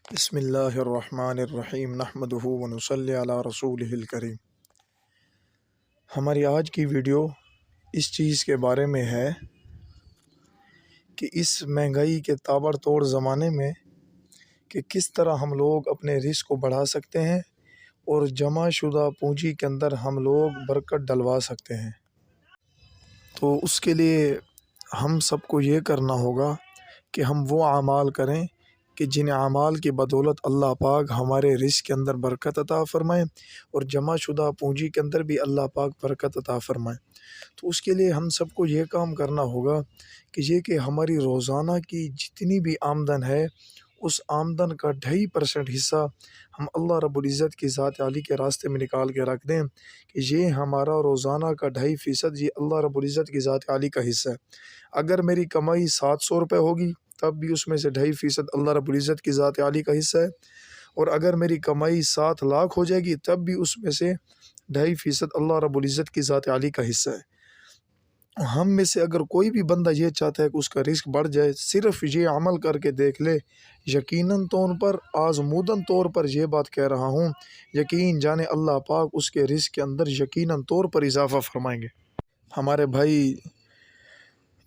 بسم اللہ الرحمن الرحیم نحمدہ ونصلی علی رسولہ الکریم۔ ہماری آج کی ویڈیو اس چیز کے بارے میں ہے کہ اس مہنگائی کے تابڑ توڑ زمانے میں کہ کس طرح ہم لوگ اپنے رزق کو بڑھا سکتے ہیں اور جمع شدہ پونجی کے اندر ہم لوگ برکت ڈلوا سکتے ہیں۔ تو اس کے لیے ہم سب کو یہ کرنا ہوگا کہ ہم وہ اعمال کریں کہ جن اعمال کی بدولت اللہ پاک ہمارے رزق کے اندر برکت عطا فرمائیں اور جمع شدہ پونجی کے اندر بھی اللہ پاک برکت عطا فرمائیں۔ تو اس کے لیے ہم سب کو یہ کام کرنا ہوگا کہ ہماری روزانہ کی جتنی بھی آمدن ہے اس آمدن کا 2.5% حصہ ہم اللہ رب العزت کی ذات عالی کے راستے میں نکال کے رکھ دیں کہ یہ ہمارا روزانہ کا 2.5% یہ اللہ رب العزت کی ذات عالی کا حصہ ہے۔ اگر میری کمائی 700 روپے ہوگی تب بھی اس میں سے 2.5% اللہ رب العزت کی ذات عالی کا حصہ ہے، اور اگر میری کمائی 7 لاکھ ہو جائے گی تب بھی اس میں سے 2.5% اللہ رب العزت کی ذات عالی کا حصہ ہے۔ ہم میں سے اگر کوئی بھی بندہ یہ چاہتا ہے کہ اس کا رزق بڑھ جائے، صرف یہ عمل کر کے دیکھ لے، یقیناً طور پر آزمودن طور پر یہ بات کہہ رہا ہوں، یقین جانے اللہ پاک اس کے رزق کے اندر یقیناً طور پر اضافہ فرمائیں گے۔ ہمارے بھائی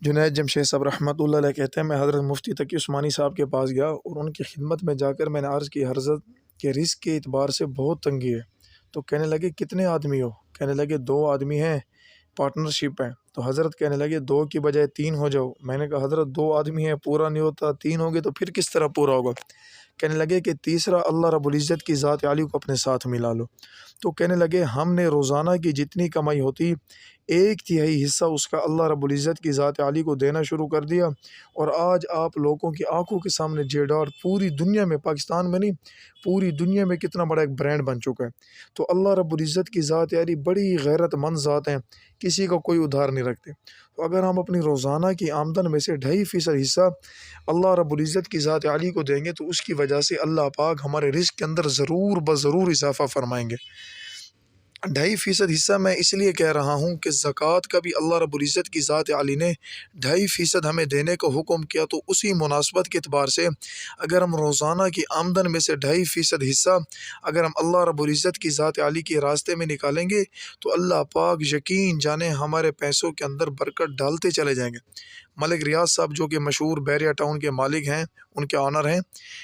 جنید جمشید صاحب رحمۃ اللہ علیہ کہتے ہیں، میں حضرت مفتی تقی عثمانی صاحب کے پاس گیا اور ان کی خدمت میں جا کر میں نے عرض کی، حضرت کے رزق کے اعتبار سے بہت تنگی ہے۔ تو کہنے لگے کتنے آدمی ہو؟ کہنے لگے 2 آدمی ہیں، پارٹنرشپ ہیں۔ تو حضرت کہنے لگے 2 کی بجائے 3 ہو جاؤ۔ میں نے کہا حضرت 2 آدمی ہیں، پورا نہیں ہوتا، 3 ہو گئے تو پھر کس طرح پورا ہوگا؟ کہنے لگے کہ تیسرا اللہ رب العزت کی ذات عالی کو اپنے ساتھ ملا لو۔ تو کہنے لگے ہم نے روزانہ کی جتنی کمائی ہوتی 1/3 حصہ اس کا اللہ رب العزت کی ذات عالی کو دینا شروع کر دیا، اور آج آپ لوگوں کی آنکھوں کے سامنے جیڈار پوری دنیا میں، پاکستان میں نہیں پوری دنیا میں کتنا بڑا ایک برانڈ بن چکا ہے۔ تو اللہ رب العزت کی ذات عالی بڑی غیرت مند ذات ہیں، کسی کا کوئی ادھار نہیں رکھتے۔ تو اگر ہم اپنی روزانہ کی آمدن میں سے 2.5% حصہ اللہ رب العزت کی ذات عالی کو دیں گے تو اس کی وجہ سے اللہ پاک ہمارے رزق کے اندر ضرور بضرور اضافہ فرمائیں گے۔ 2.5% حصہ میں اس لیے کہہ رہا ہوں کہ زکوٰۃ کا بھی اللہ رب العزت کی ذات عالی نے 2.5% ہمیں دینے کا حکم کیا، تو اسی مناسبت کے اعتبار سے اگر ہم روزانہ کی آمدن میں سے 2.5% حصہ اگر ہم اللہ رب العزت کی ذات عالی کے راستے میں نکالیں گے تو اللہ پاک یقین جانے ہمارے پیسوں کے اندر برکت ڈالتے چلے جائیں گے۔ ملک ریاض صاحب جو کہ مشہور بیریا ٹاؤن کے مالک ہیں، ان کے آنر ہیں،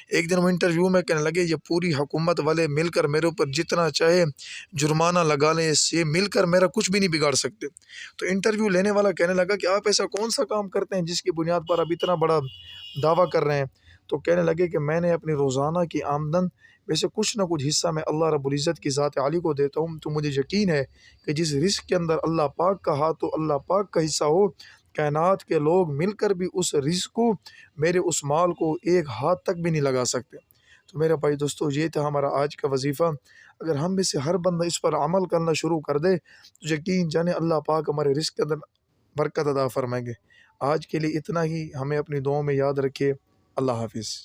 ایک دن وہ انٹرویو میں کہنے لگے یہ پوری حکومت والے مل کر میرے اوپر جتنا چاہے جرمانہ لگا لیں، اس سے مل کر میرا کچھ بھی نہیں بگاڑ سکتے۔ تو انٹرویو لینے والا کہنے لگا کہ آپ ایسا کون سا کام کرتے ہیں جس کی بنیاد پر آپ اتنا بڑا دعویٰ کر رہے ہیں؟ تو کہنے لگے کہ میں نے اپنی روزانہ کی آمدن میں سے کچھ نہ کچھ حصہ میں اللہ رب العزت کی ذات عالی کو دیتا ہوں، تو مجھے یقین ہے کہ جس رزق کے اندر اللہ پاک کا ہاتھ تو اللہ پاک کا حصہ ہو، کائنات کے لوگ مل کر بھی اس رزق کو، میرے اس مال کو ایک ہاتھ تک بھی نہیں لگا سکتے۔ تو میرے بھائی دوستو، یہ تھا ہمارا آج کا وظیفہ۔ اگر ہم میں سے ہر بندہ اس پر عمل کرنا شروع کر دے تو یقین جانے اللہ پاک ہمارے رزق کے اندر برکت عطا فرمائیں گے۔ آج کے لیے اتنا ہی، ہمیں اپنی دعاؤں میں یاد رکھیے۔ اللہ حافظ۔